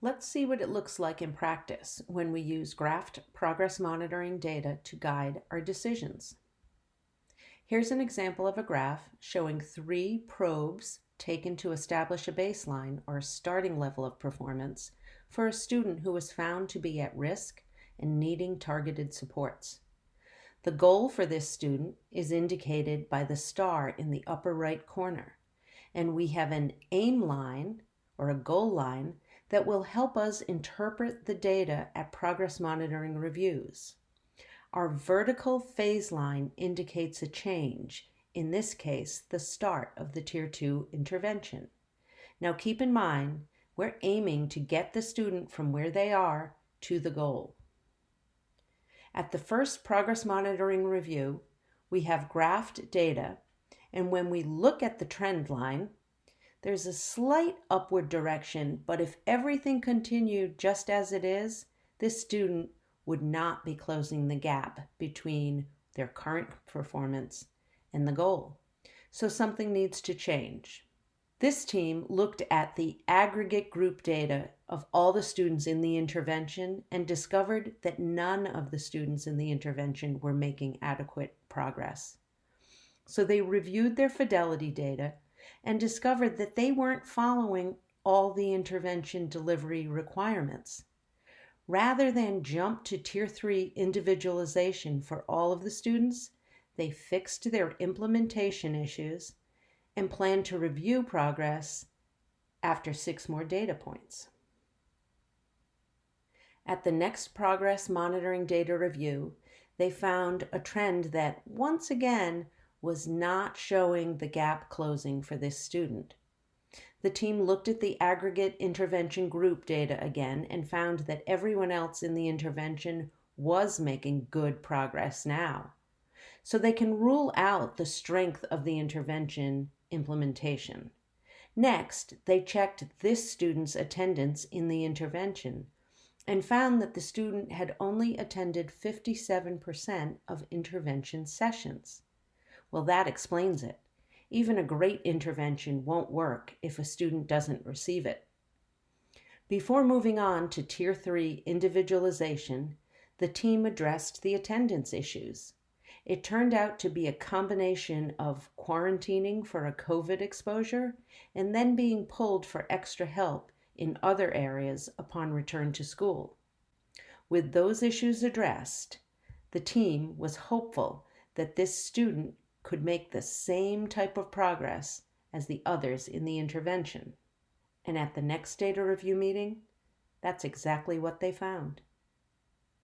Let's see what it looks like in practice when we use graphed progress monitoring data to guide our decisions. Here's an example of a graph showing 3 probes taken to establish a baseline or starting level of performance for a student who was found to be at risk and needing targeted supports. The goal for this student is indicated by the star in the upper right corner, and we have an aim line or a goal line that will help us interpret the data at progress monitoring reviews. Our vertical phase line indicates a change, in this case, the start of the Tier 2 intervention. Now keep in mind, we're aiming to get the student from where they are to the goal. At the first progress monitoring review, we have graphed data, and when we look at the trend line, there's a slight upward direction, but if everything continued just as it is, this student would not be closing the gap between their current performance and the goal. So something needs to change. This team looked at the aggregate group data of all the students in the intervention and discovered that none of the students in the intervention were making adequate progress. So they reviewed their fidelity data and discovered that they weren't following all the intervention delivery requirements. Rather than jump to Tier 3 individualization for all of the students, they fixed their implementation issues and plan to review progress after 6 more data points. At the next progress monitoring data review, they found a trend that once again was not showing the gap closing for this student. The team looked at the aggregate intervention group data again and found that everyone else in the intervention was making good progress now. So they can rule out the strength of the intervention implementation. Next, they checked this student's attendance in the intervention and found that the student had only attended 57% of intervention sessions. Well, that explains it. Even a great intervention won't work if a student doesn't receive it. Before moving on to Tier 3 individualization, the team addressed the attendance issues. It turned out to be a combination of quarantining for a COVID exposure and then being pulled for extra help in other areas upon return to school. With those issues addressed, the team was hopeful that this student could make the same type of progress as the others in the intervention. And at the next data review meeting, that's exactly what they found.